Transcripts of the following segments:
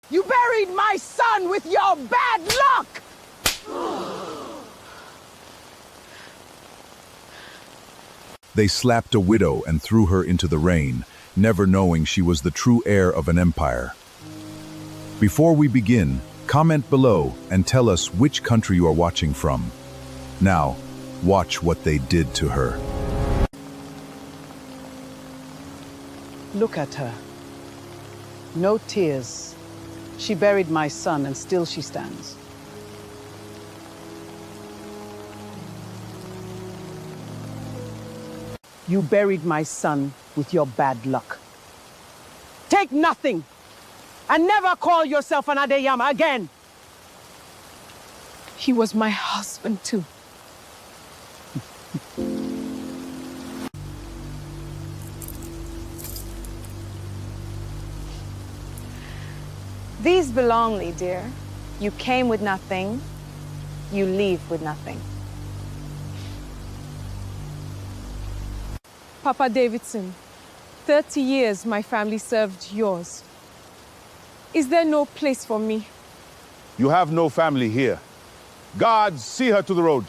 You buried my son with your bad luck! They slapped a widow and threw her into the rain, never knowing she was the true heir of an empire. Before we begin, comment below and tell us which country you are watching from. Now, watch what they did to her. Look at her. No tears. She buried my son and still she stands. You buried my son with your bad luck. Take nothing and never call yourself an Adeyama again. He was my husband too. These belong, Lee, dear. You came with nothing, you leave with nothing. Papa Davidson, 30 years my family served yours. Is there no place for me? You have no family here. Guards, see her to the road.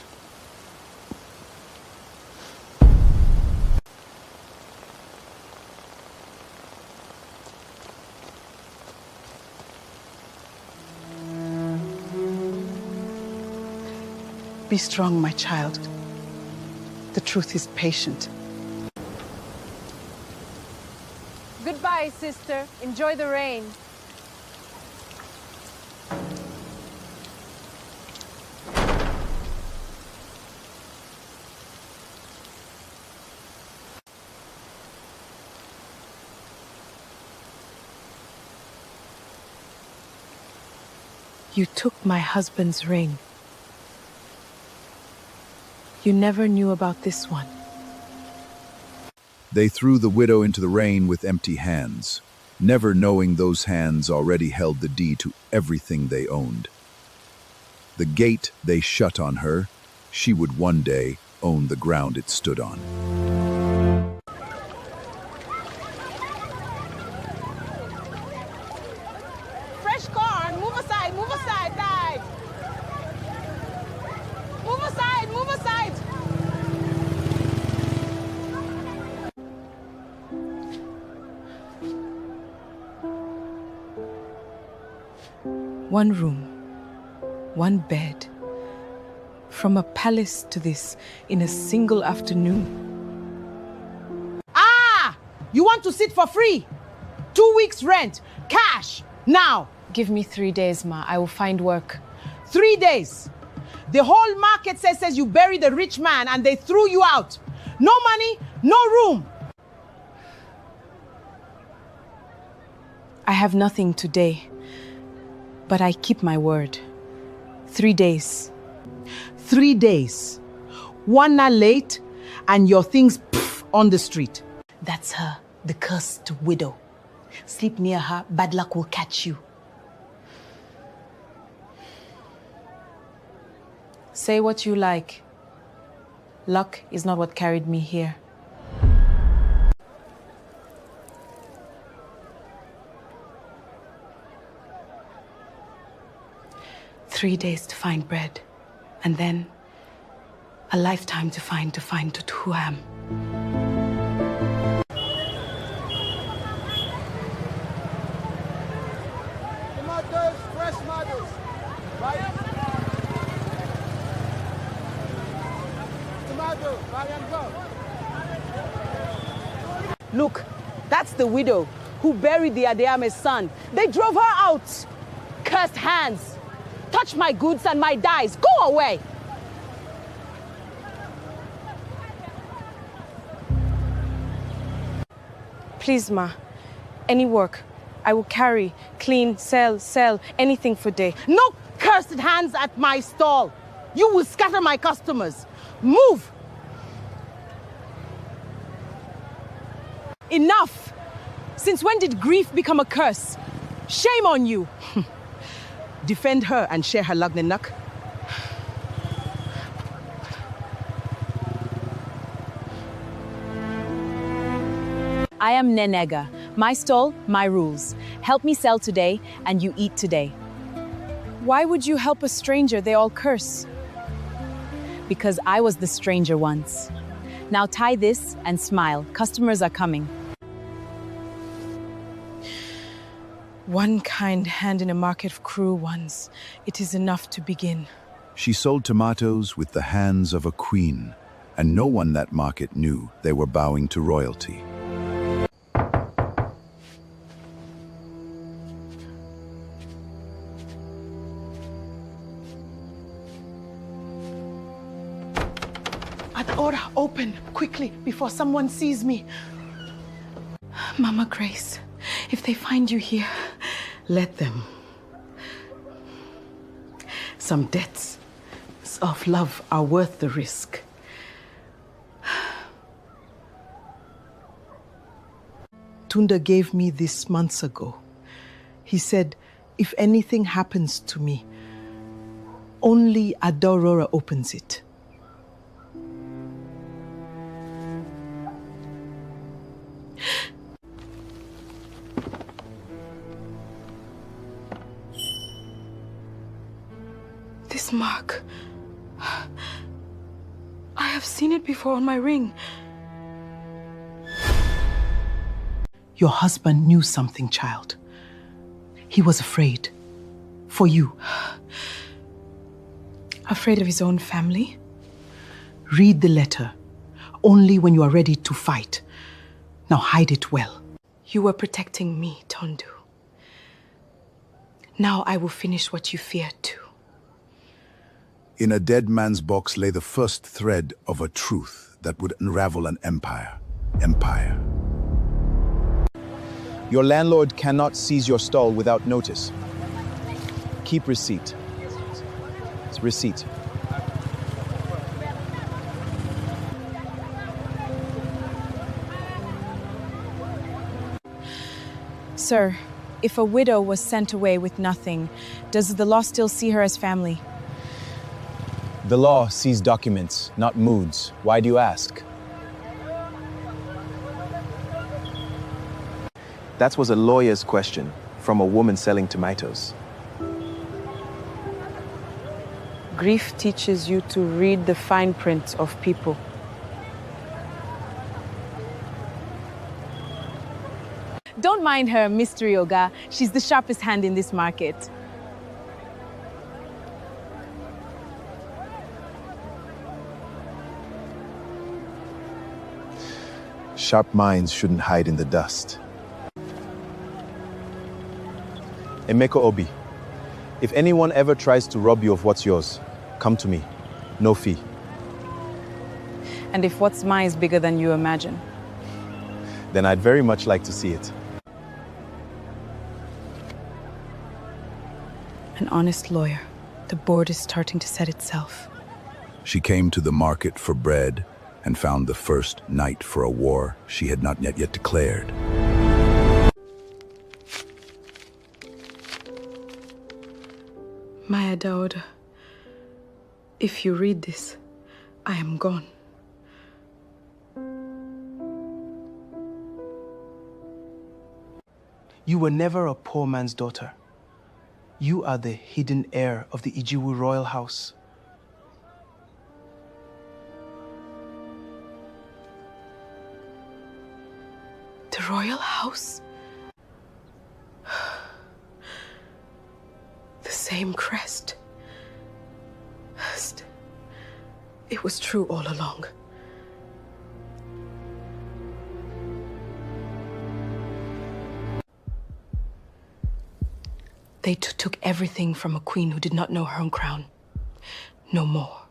Be strong, my child. The truth is patient. Goodbye, sister. Enjoy the rain. You took my husband's ring. You never knew about this one. They threw the widow into the rain with empty hands, never knowing those hands already held the deed to everything they owned. The gate they shut on her, she would one day own the ground it stood on. Fresh corn! Move aside! Move aside, guys! Move aside! Move aside! One room, one bed. From a palace to this in a single afternoon. Ah! You want to sit for free? 2 weeks rent, cash, now! Give me 3 days, Ma. I will find work. 3 days. The whole market says you buried a rich man and they threw you out. No money, no room. I have nothing today, but I keep my word. 3 days. 3 days. One night late and your things on the street. That's her, the cursed widow. Sleep near her, bad luck will catch you. Say what you like. Luck is not what carried me here. "3 days to find bread, and then a lifetime to find who I am." Tomatoes, fresh tomatoes. Right? Tomato, buy and go. Look, that's the widow who buried the Adeame's son. They drove her out. Cursed hands. Touch my goods and my dyes. Go away. Please, Ma. Any work. I will carry, clean, sell, anything for day. No cursed hands at my stall. You will scatter my customers. Move. Enough. Since when did grief become a curse? Shame on you. Defend her and share her lagnenak. I am Nenega. My stall, my rules. Help me sell today, and you eat today. Why would you help a stranger they all curse? Because I was the stranger once. Now tie this and smile. Customers are coming. One kind hand in a market of cruel ones. It is enough to begin. She sold tomatoes with the hands of a queen, and no one that market knew they were bowing to royalty. Adora, open quickly before someone sees me. Mama Grace, if they find you here, let them. Some debts of love are worth the risk. Tunda gave me this months ago. He said, if anything happens to me, only Adorora opens it. This mark. I have seen it before on my ring. Your husband knew something, child. He was afraid. For you. Afraid of his own family? Read the letter. Only when you are ready to fight. Now hide it well. You were protecting me, Tondu. Now I will finish what you feared too. In a dead man's box lay the first thread of a truth that would unravel an empire. Empire. Your landlord cannot seize your stall without notice. Keep receipt. It's receipt. Sir, if a widow was sent away with nothing, does the law still see her as family? The law sees documents, not moods. Why do you ask? That was a lawyer's question from a woman selling tomatoes. Grief teaches you to read the fine print of people. Don't mind her, Mystery Oga. She's the sharpest hand in this market. Sharp minds shouldn't hide in the dust. Emeko Obi, if anyone ever tries to rob you of what's yours, come to me. No fee. And if what's mine is bigger than you imagine? Then I'd very much like to see it. An honest lawyer. The board is starting to set itself. She came to the market for bread and found the first night for a war she had not yet declared. My Adaoda, if you read this, I am gone. You were never a poor man's daughter. You are the hidden heir of the Ijiwu royal house. The royal house? The same crest. It was true all along. They took everything from a queen who did not know her own crown. No more.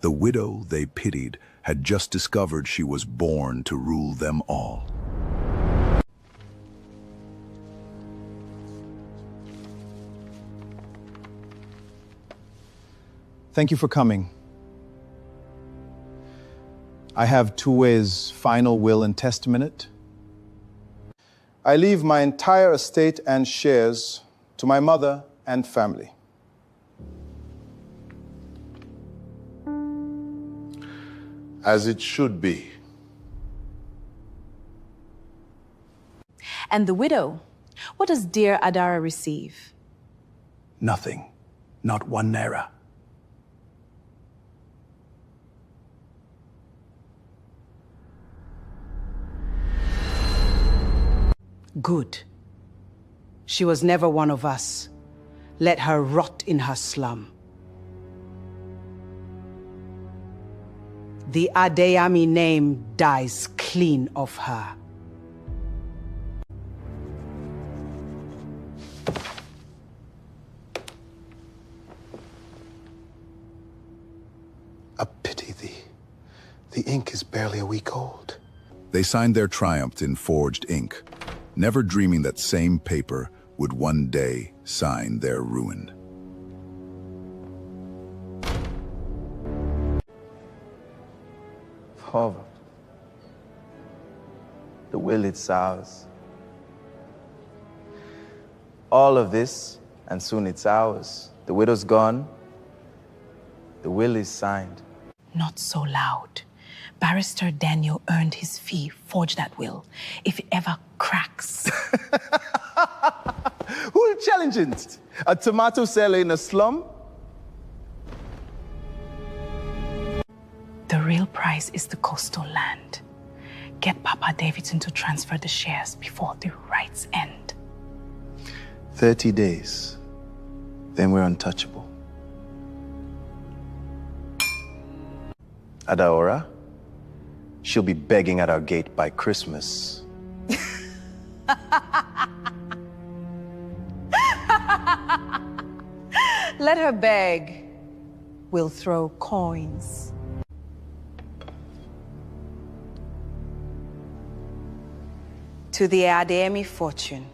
The widow they pitied had just discovered she was born to rule them all. Thank you for coming. I have Tuwe's final will and testament. I leave my entire estate and shares to my mother and family. As it should be. And the widow, what does dear Adara receive? Nothing. Not 1 naira. Good. She was never one of us. Let her rot in her slum. The Adeyemi name dies clean off her. A pity thee. The ink is barely a week old. They signed their triumph in forged ink, never dreaming that same paper would one day sign their ruin. Father, the will it's ours. All of this, and soon it's ours. The widow's gone. The will is signed. Not so loud. Barrister Daniel earned his fee. Forge that will. If it ever cracks. Who'll challenge it? A tomato seller in a slum? The real price is the coastal land. Get Papa Davidson to transfer the shares before the rights end. 30 days. Then we're untouchable. Adaora, she'll be begging at our gate by Christmas. Let her beg. We'll throw coins. To the Adeyemi fortune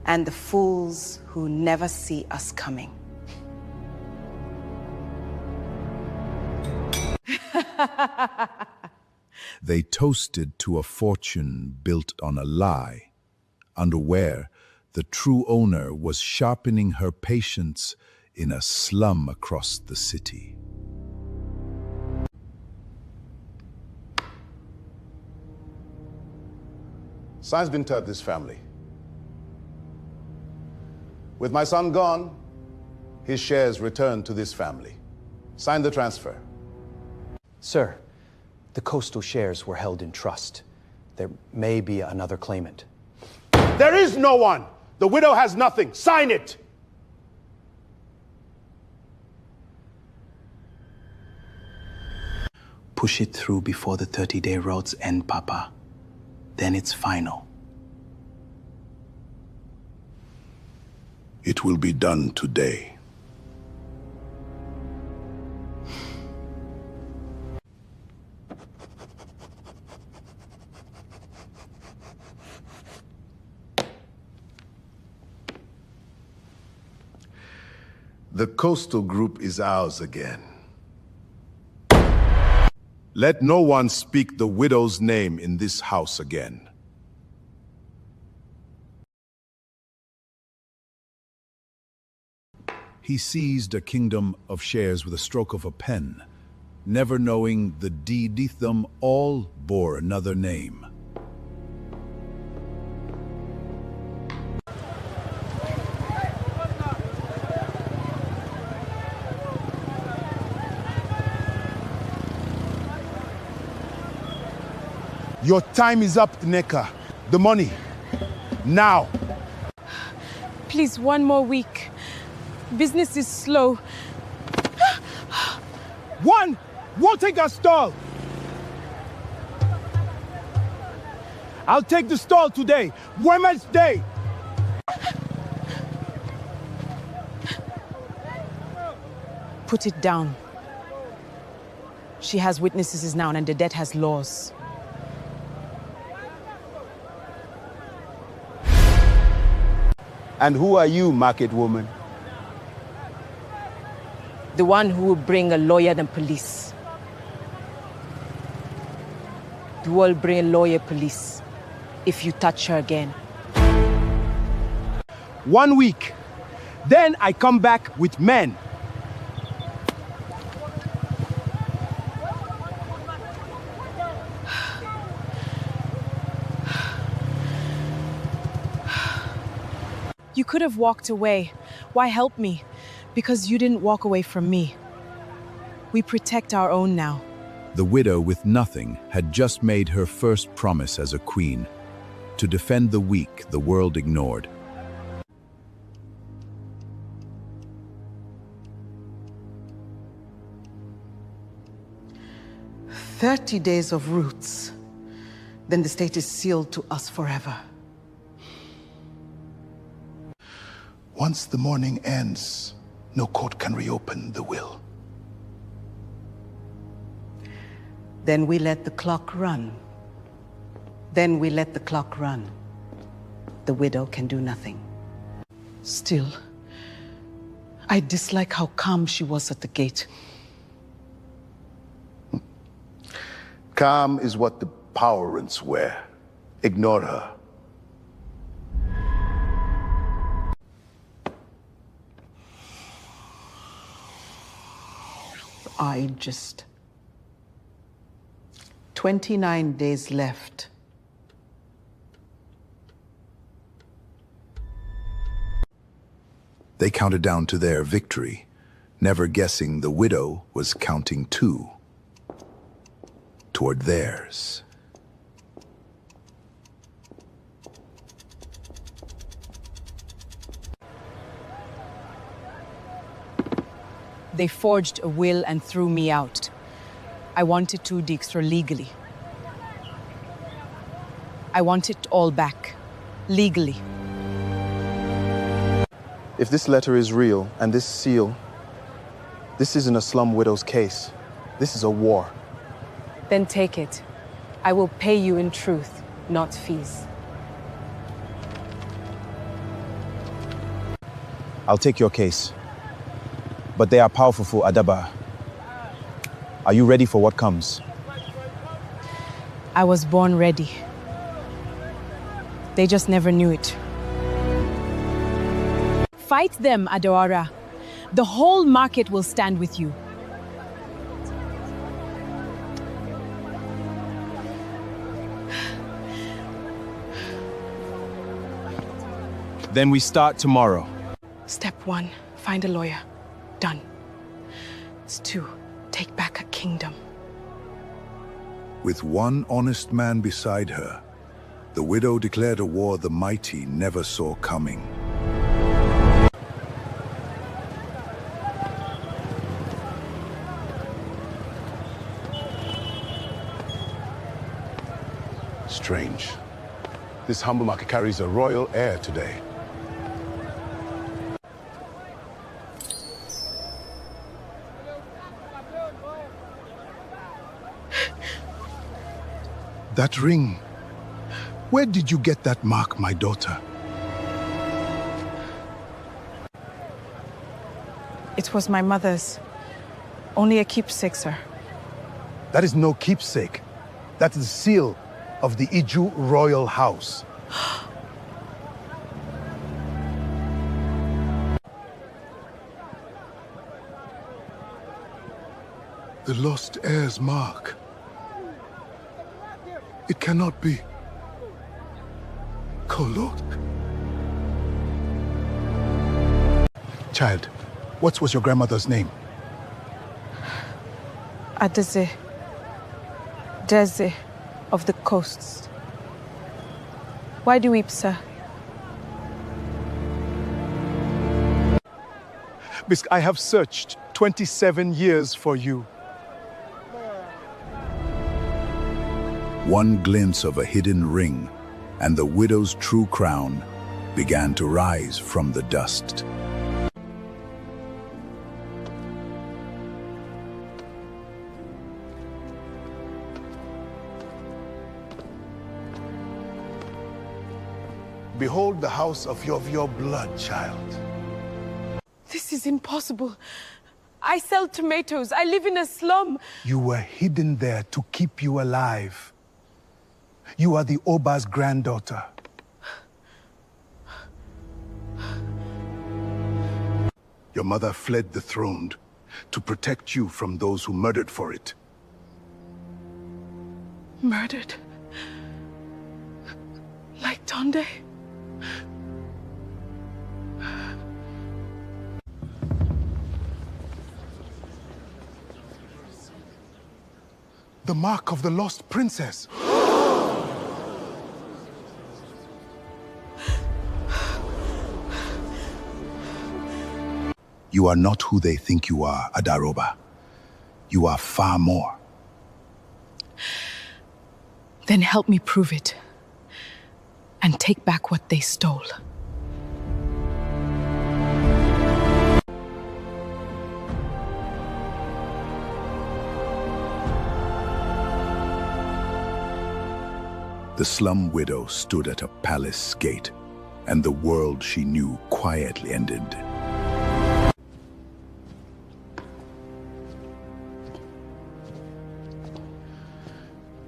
and the fools who never see us coming. They toasted to a fortune built on a lie, unaware the true owner was sharpening her patience in a slum across the city. Sign's been turned this family. With my son gone, his shares returned to this family. Sign the transfer. Sir, the coastal shares were held in trust. There may be another claimant. There is no one! The widow has nothing. Sign it! Push it through before the 30-day roads end, Papa. Then it's final. It will be done today. The coastal group is ours again. Let no one speak the widow's name in this house again. He seized a kingdom of shares with a stroke of a pen, never knowing the deed beneath them all bore another name. Your time is up, Nneka. The money. Now. Please, one more week. Business is slow. One! Won't take a stall! I'll take the stall today. Women's Day! Put it down. She has witnesses now and the debt has laws. And who are you, market woman? The one who will bring a lawyer and police. You will bring a lawyer, police, if you touch her again. 1 week. Then I come back with men. You could have walked away. Why help me? Because you didn't walk away from me. We protect our own now. The widow with nothing had just made her first promise as a queen, to defend the weak the world ignored. "30 days of roots, then the state is sealed to us forever." Once the mourning ends, no court can reopen the will. Then we let the clock run. Then we let the clock run. The widow can do nothing. Still, I dislike how calm she was at the gate. Calm is what the powerants wear. Ignore her. I just... 29 days left. They counted down to their victory, never guessing the widow was counting too, toward theirs. They forged a will and threw me out. I wanted 2 Dijkstra legally. I want it all back, legally. If this letter is real and this seal, this isn't a slum widow's case. This is a war. Then take it. I will pay you in truth, not fees. I'll take your case. But they are powerful for Adaba. Are you ready for what comes? I was born ready. They just never knew it. Fight them, Adawara. The whole market will stand with you. Then we start tomorrow. Step 1, find a lawyer. Done. It's 2, take back a kingdom. With one honest man beside her, the widow declared a war the mighty never saw coming. Strange. This humble market carries a royal air today. That ring. Where did you get that mark, my daughter? It was my mother's. Only a keepsake, sir. That is no keepsake. That is the seal of the Iju royal house. The lost heir's mark. It cannot be. Kolok? Child, what was your grandmother's name? Adeze. Deze of the coasts. Why do you weep, sir? Bisk, I have searched 27 years for you. One glimpse of a hidden ring, and the widow's true crown began to rise from the dust. Behold the house of your blood, child. This is impossible. I sell tomatoes. I live in a slum. You were hidden there to keep you alive. You are the Oba's granddaughter. Your mother fled the throne to protect you from those who murdered for it. Murdered? Like Tonde? the mark of the lost princess. You are not who they think you are, Adaroba. You are far more. Then help me prove it. And take back what they stole. The slum widow stood at a palace gate, and the world she knew quietly ended.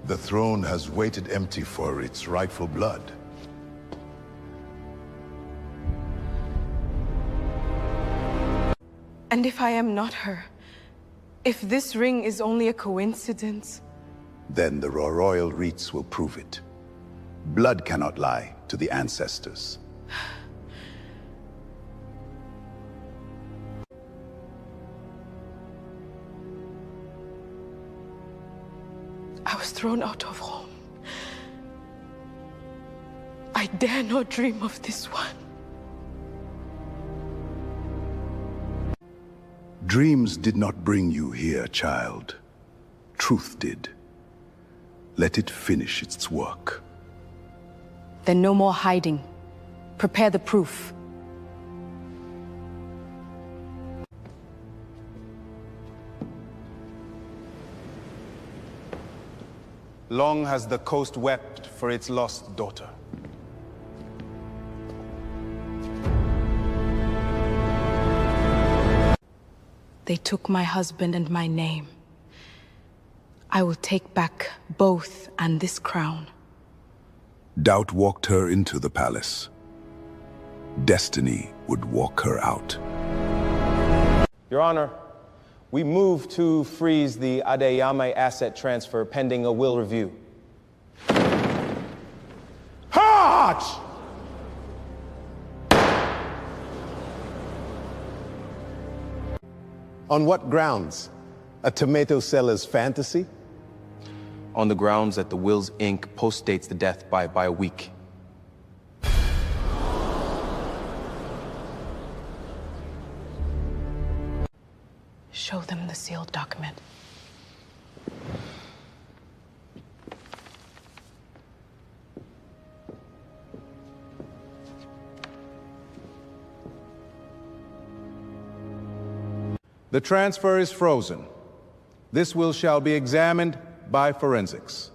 The throne has waited empty for its rightful blood. And if I am not her, if this ring is only a coincidence, Then the royal rites will prove it. Blood cannot lie to the ancestors. I was thrown out of home. I dare not dream of this one. Dreams did not bring you here, child. Truth did. Let it finish its work. Then no more hiding. Prepare the proof. Long has the coast wept for its lost daughter. They took my husband and my name. I will take back both and this crown. Doubt walked her into the palace. Destiny would walk her out. Your Honor, we move to freeze the Adeyame asset transfer pending a will review. Harch! On what grounds? A tomato seller's fantasy? On the grounds that the will's ink postdates the death by a week. Show them the sealed document. The transfer is frozen. This will shall be examined by forensics.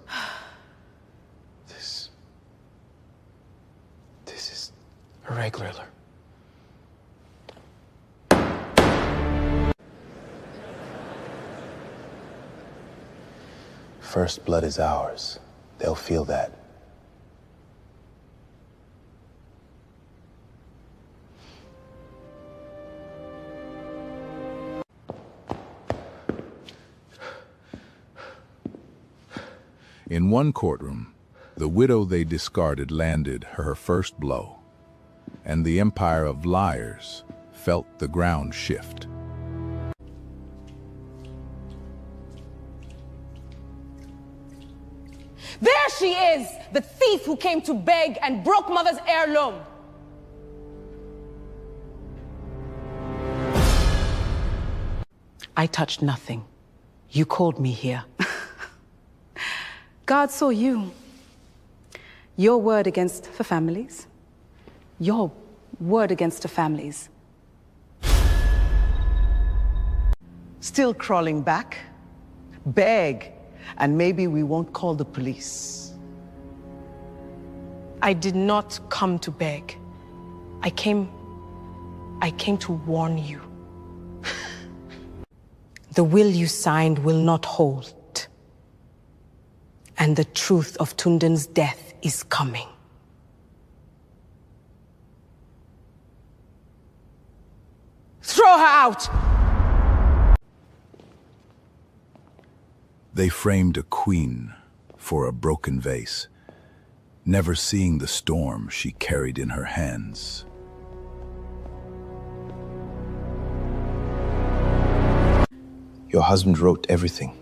This is irregular. First blood is ours. They'll feel that. In one courtroom, the widow they discarded landed her first blow, and the empire of liars felt the ground shift. There she is, the thief who came to beg and broke Mother's heirloom. I touched nothing. You called me here. God saw you. Your word against the families. Your word against the families. Still crawling back? Beg, and maybe we won't call the police. I did not come to beg. I came to warn you. The will you signed will not hold. And the truth of Tunden's death is coming. Throw her out! They framed a queen for a broken vase, never seeing the storm she carried in her hands. Your husband wrote everything.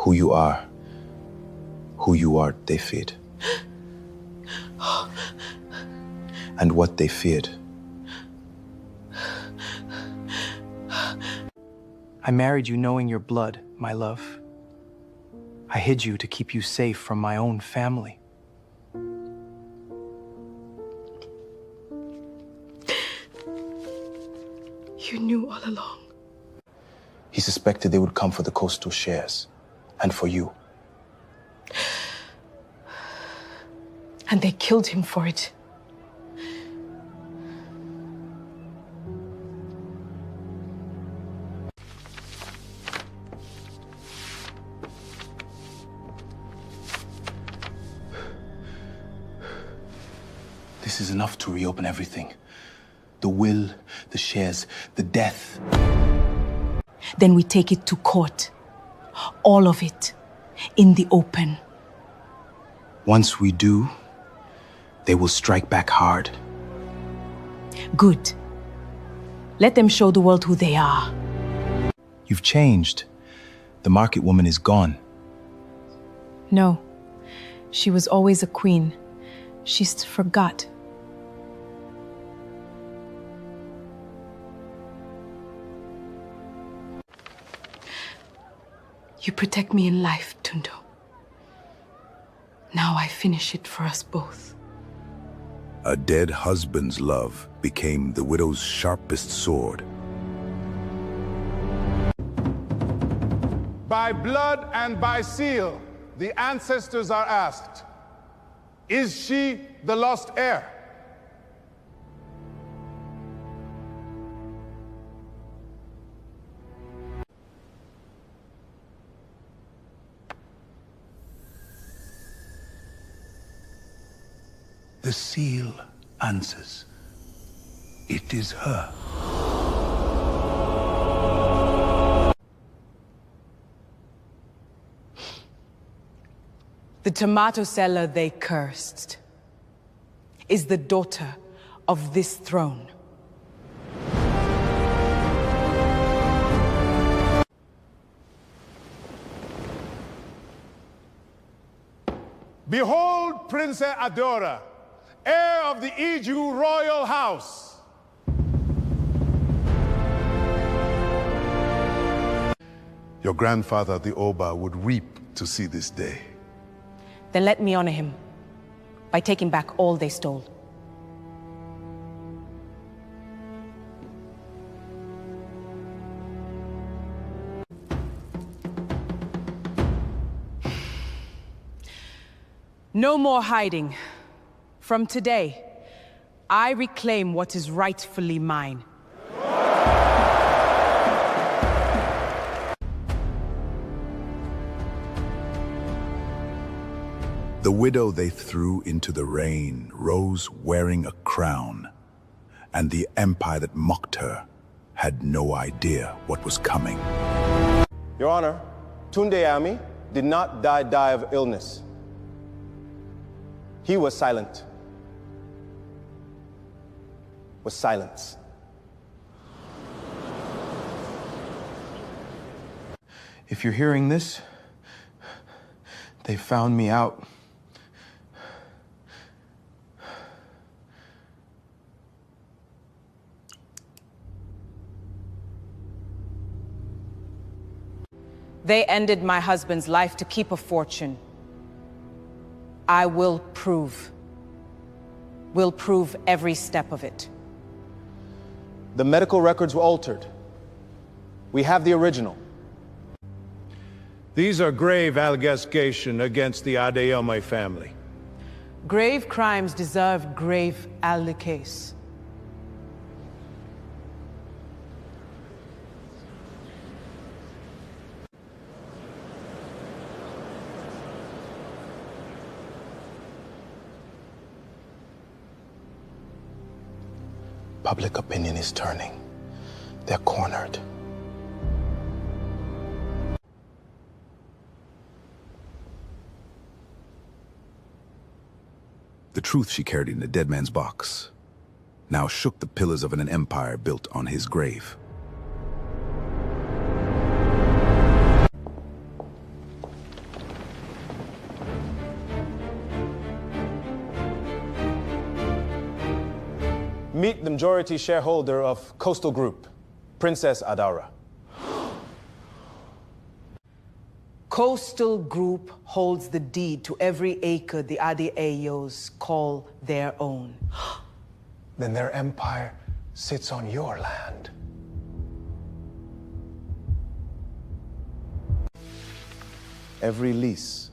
who you are, they feared. And what they feared. I married you knowing your blood, my love. I hid you to keep you safe from my own family. You knew all along. He suspected they would come for the coastal shares, and for you. And they killed him for it. This is enough to reopen everything. The will, the shares, the death. Then we take it to court. All of it. In the open. Once we do, they will strike back hard. Good. Let them show the world who they are. You've changed. The market woman is gone. No. She was always a queen. She's forgot. You protect me in life, Tundo. Now I finish it for us both. A dead husband's love became the widow's sharpest sword. By blood and by seal, the ancestors are asked, is she the lost heir? The seal answers. It is her. The tomato seller they cursed is the daughter of this throne. Behold, Princess Adora, heir of the Iju royal house. Your grandfather, the Oba, would weep to see this day. Then let me honor him by taking back all they stole. No more hiding. From today, I reclaim what is rightfully mine. The widow they threw into the rain rose wearing a crown, and the empire that mocked her had no idea what was coming. Your Honor, Tunde Ami did not die of illness. He was silent. Was silence. If you're hearing this, they found me out. They ended my husband's life to keep a fortune. I will prove every step of it. The medical records were altered. We have the original. These are grave allegations against the Adeyemi family. Grave crimes deserve grave allegations. Public opinion is turning. They're cornered. The truth she carried in the dead man's box now shook the pillars of an empire built on his grave. Meet the majority shareholder of Coastal Group, Princess Adara. Coastal Group holds the deed to every acre the Adeayos call their own. Then their empire sits on your land. Every lease,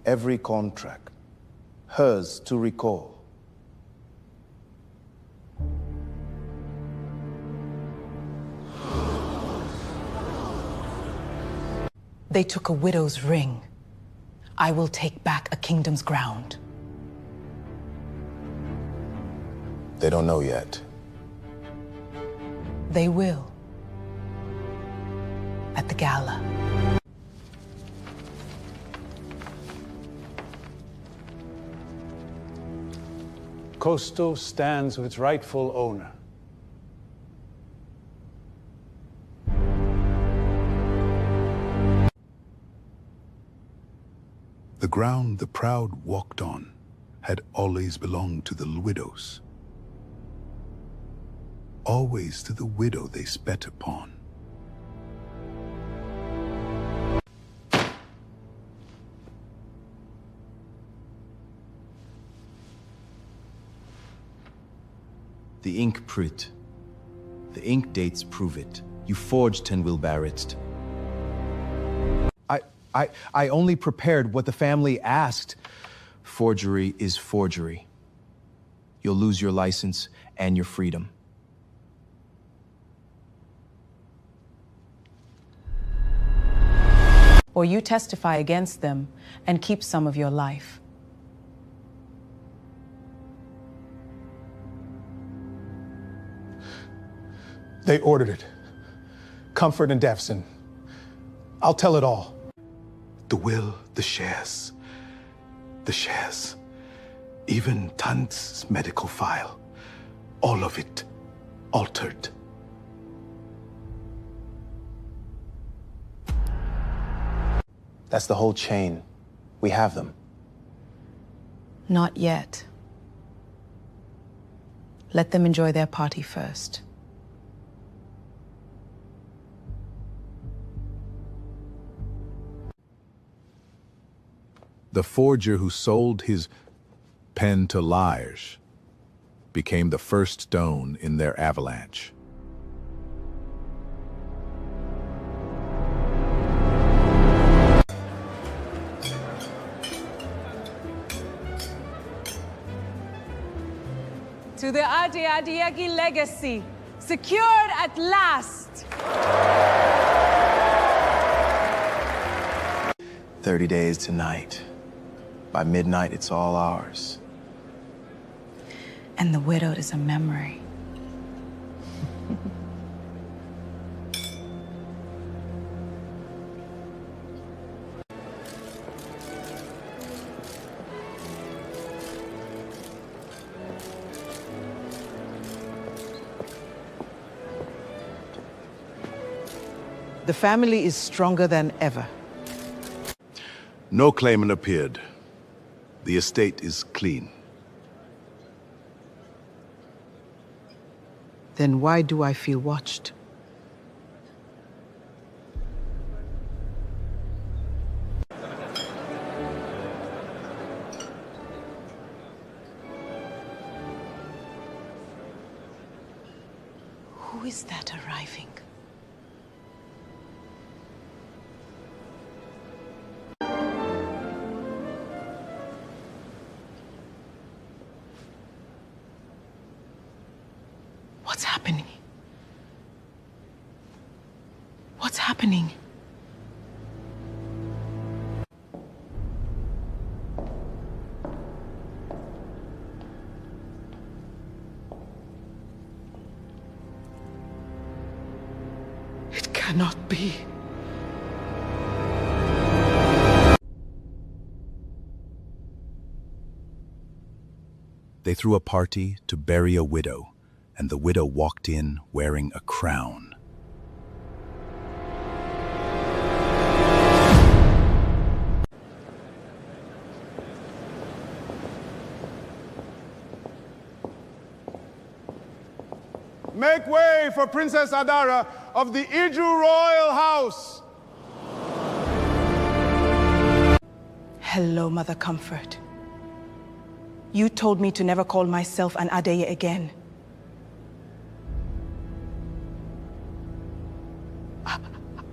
every contract, hers to recall. They took a widow's ring. I will take back a kingdom's ground. They don't know yet. They will. At the gala. Coastal stands with its rightful owner. The ground the proud walked on had always belonged to the widows. Always to the widow they spat upon. The ink prut. The ink dates prove it. You forged Tenwil Barrett. I only prepared what the family asked. Forgery is forgery. You'll lose your license and your freedom. Or you testify against them and keep some of your life. They ordered it. Comfort and Davison. I'll tell it all. The will, the shares, even Tant's medical file, all of it altered. That's the whole chain. We have them. Not yet. Let them enjoy their party first. The forger who sold his pen to liars became the first stone in their avalanche. To the Adeadiegi legacy, secured at last. 30 days tonight. By midnight, it's all ours. And the widowed is a memory. The family is stronger than ever. No claimant appeared. The estate is clean. Then why do I feel watched? Who is that arriving? What's happening? What's happening? It cannot be. They threw a party to bury a widow, and the widow walked in wearing a crown. Make way for Princess Adara of the Iju Royal House. Hello, Mother Comfort. You told me to never call myself an Adeye again.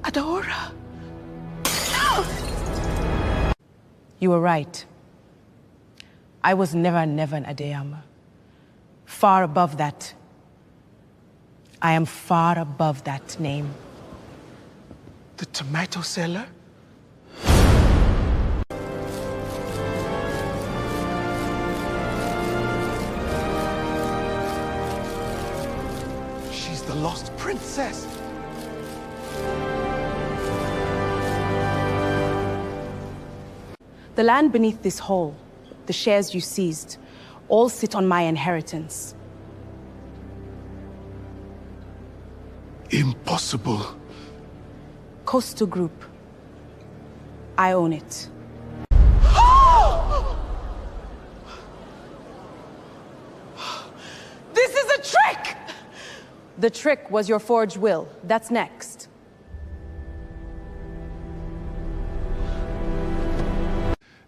Adora. No! You were right. I was never an Adeyama. Far above that. I am far above that name. The tomato seller? She's the lost princess. The land beneath this hall, the shares you seized, all sit on my inheritance. Impossible. Coastal Group. I own it. This is a trick! The trick was your forged will. That's next.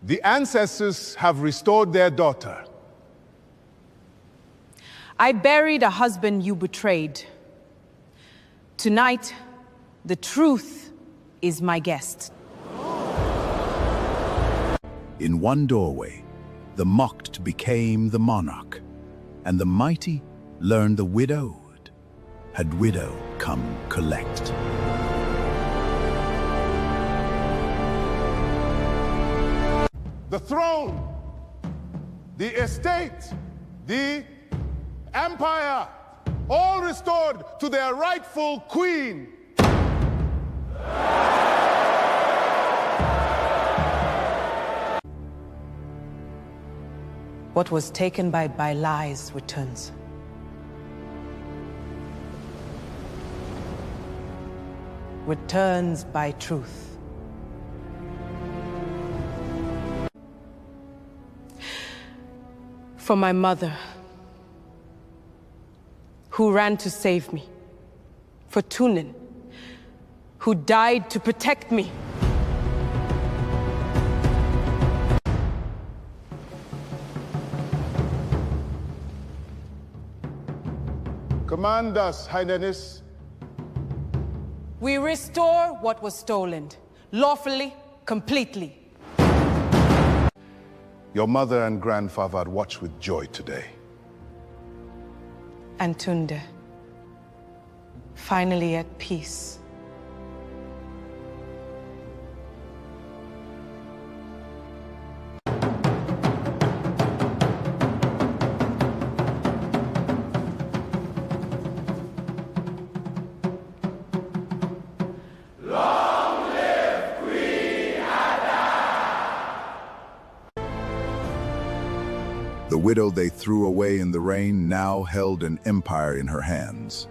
The ancestors have restored their daughter. I buried a husband you betrayed. Tonight, the truth is my guest. In one doorway, the mocked became the monarch, and the mighty learned the widowed had widow come collect. The throne, the estate, the empire, all restored to their rightful queen. What was taken by lies returns. Returns by truth. For my mother, who ran to save me. For Tunin, who died to protect me. Command us, Highness. We restore what was stolen, lawfully, completely. Your mother and grandfather had watched with joy today. And Tunde, finally at peace. The widow they threw away in the rain now held an empire in her hands,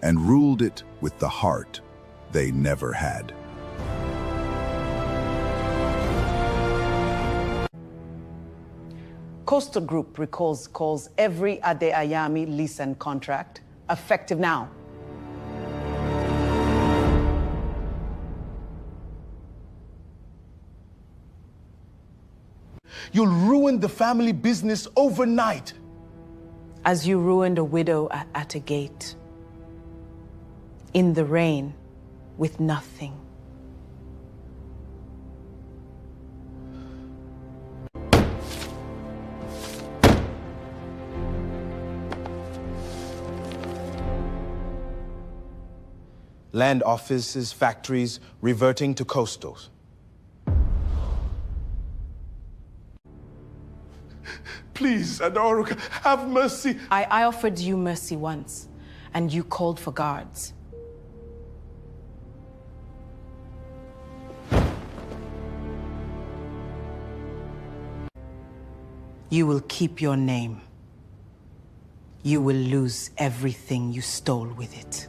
and ruled it with the heart they never had. Coastal Group calls every Ade-Ayami lease and contract effective now. You'll ruin the family business overnight. As you ruined a widow at a gate. In the rain, with nothing. Land offices, factories, reverting to coastals. Please, Adora, have mercy. I offered you mercy once, and you called for guards. You will keep your name. You will lose everything you stole with it.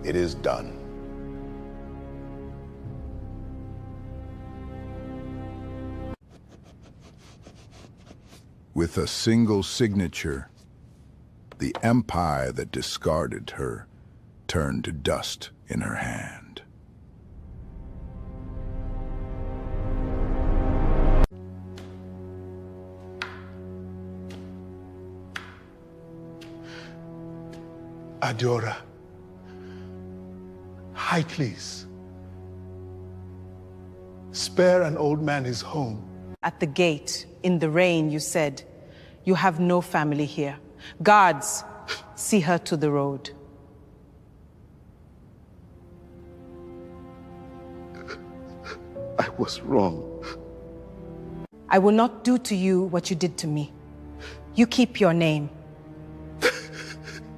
It is done. With a single signature, the empire that discarded her turned to dust in her hand. Adora, Hycles, spare an old man his home. At the gate, in the rain, you said, "You have no family here. Guards, see her to the road." I was wrong. I will not do to you what you did to me. You keep your name.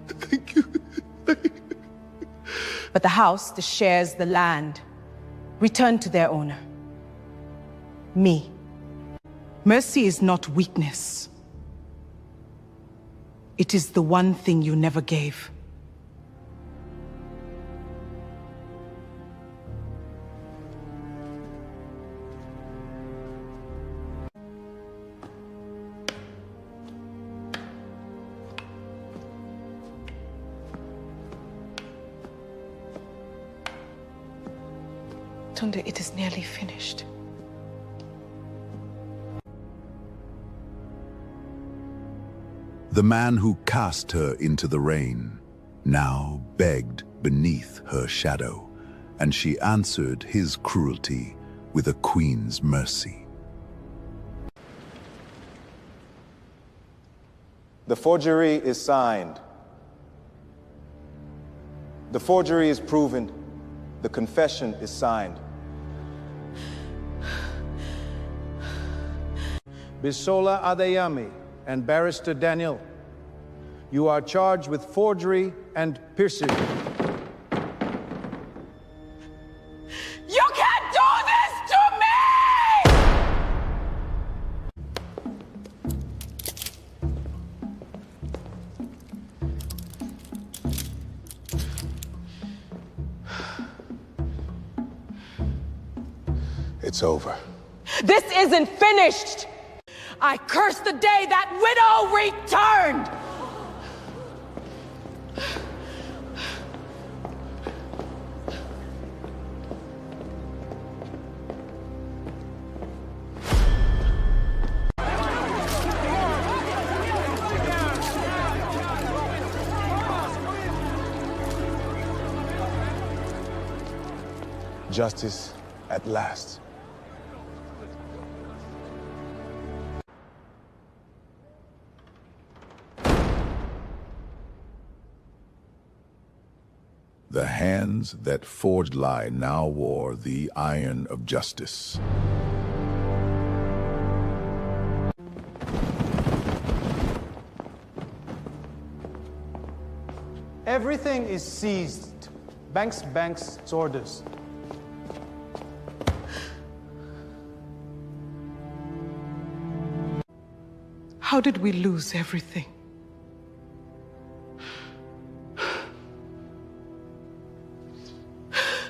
Thank you. But the house, the shares, the land, return to their owner. Me. Mercy is not weakness. It is the one thing you never gave. Tunde, it is nearly finished. The man who cast her into the rain now begged beneath her shadow, and she answered his cruelty with a queen's mercy. The forgery is signed. The forgery is proven. The confession is signed. Bisola Adeyemi and Barrister Daniel, you are charged with forgery and perjury. You can't do this to me! It's over. This isn't finished! I curse the day that widow returned! Justice at last. The hands that forged lie now wore the iron of justice. Everything is seized. Banks, orders. How did we lose everything?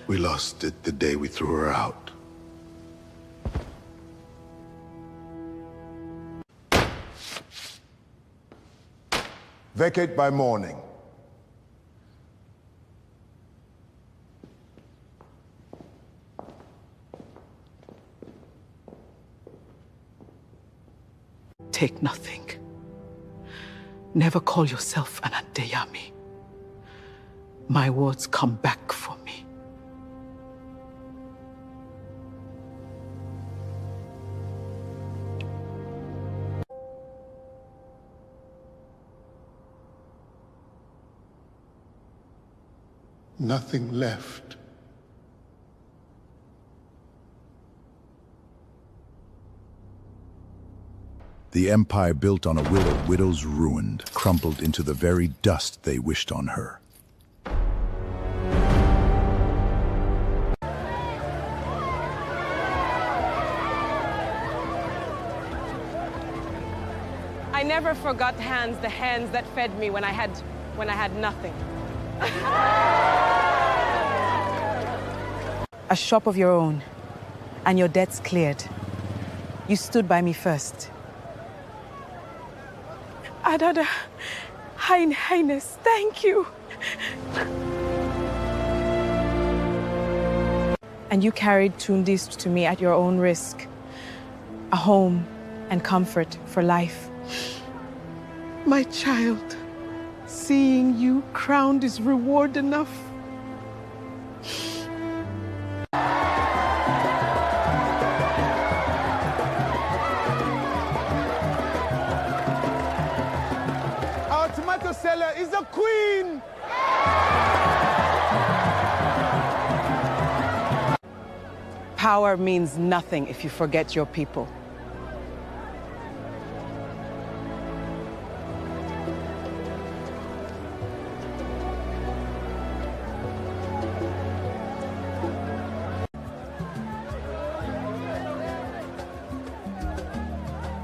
We lost it the day we threw her out. Vacate by morning. Take nothing. Never call yourself an Adeyemi. My words come back for me. Nothing left. The empire built on a widow, widows ruined, crumpled into the very dust they wished on her. I never forgot the hands that fed me when I had nothing. a shop of your own, and your debts cleared. You stood by me first. Adada, Highness, thank you. And you carried Tundis to me at your own risk. A home and comfort for life. My child, seeing you crowned is reward enough. Our tomato seller is a queen! Power means nothing if you forget your people.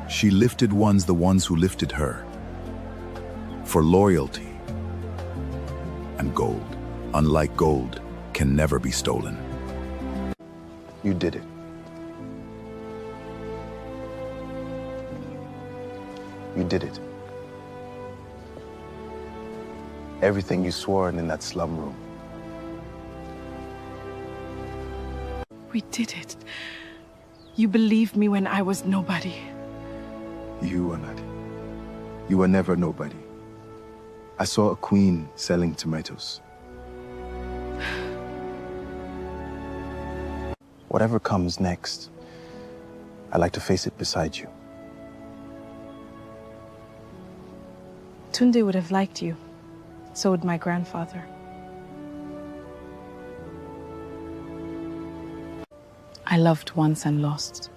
She lifted the ones who lifted her. For loyalty and gold, unlike gold, can never be stolen. You did it. You did it. Everything you swore in that slum room. We did it. You believed me when I was nobody. You were not. You were never nobody. I saw a queen selling tomatoes. Whatever comes next, I like to face it beside you. Tunde would have liked you. So would my grandfather. I loved once and lost.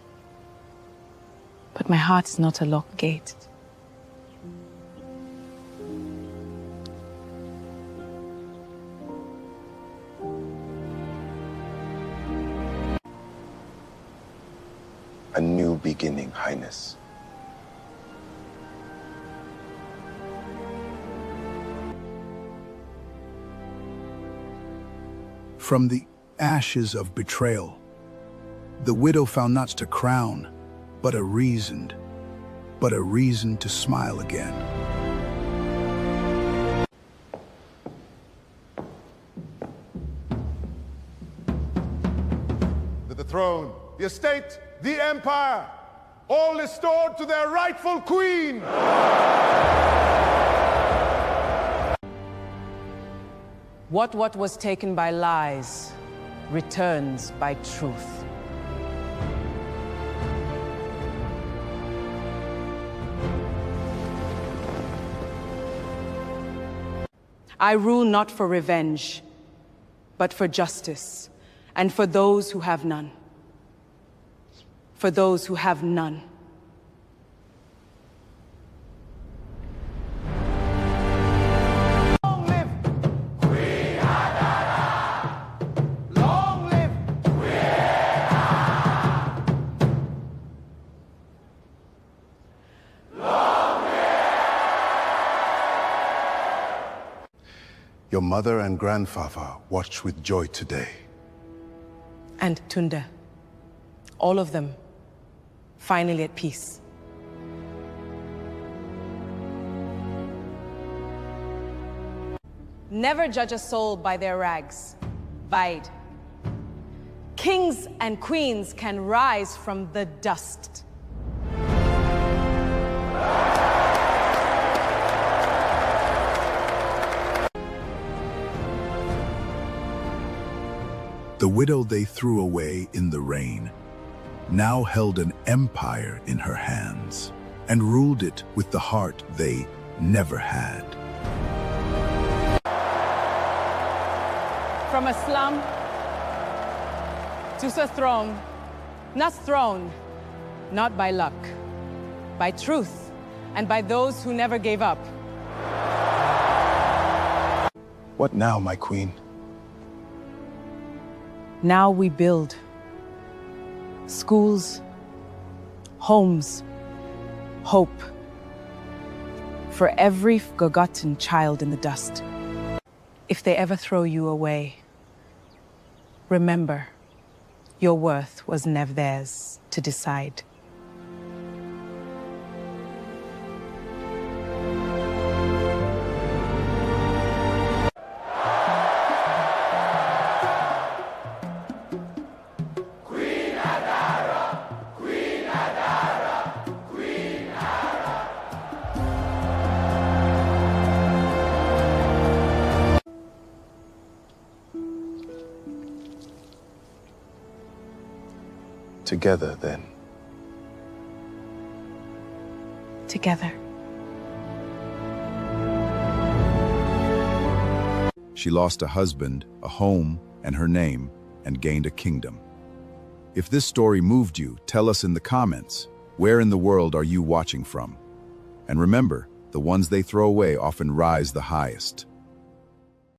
But my heart is not a locked gate. A new beginning, Highness. From the ashes of betrayal, the widow found not to crown, but a reason to smile again. The throne, the estate, the empire, all restored to their rightful queen. What was taken by lies returns by truth. I rule not for revenge, but for justice, and for those who have none. For those who have none. Long live Queen Adara! Long live Queen Adara! Long live! Your mother and grandfather watch with joy today. And Tunda. All of them. Finally at peace. Never judge a soul by their rags. Bide. Kings and queens can rise from the dust. The widow they threw away in the rain now held an empire in her hands and ruled it with the heart they never had. From a slum to a throne, not by luck, by truth, and by those who never gave up. What now, my queen? Now we build schools, homes, hope for every forgotten child in the dust. If they ever throw you away, remember, Your worth was never theirs to decide. Together, then. Together. She lost a husband, a home, and her name, and gained a kingdom. If this story moved you, tell us in the comments. Where in the world are you watching from? And remember, the ones they throw away often rise the highest.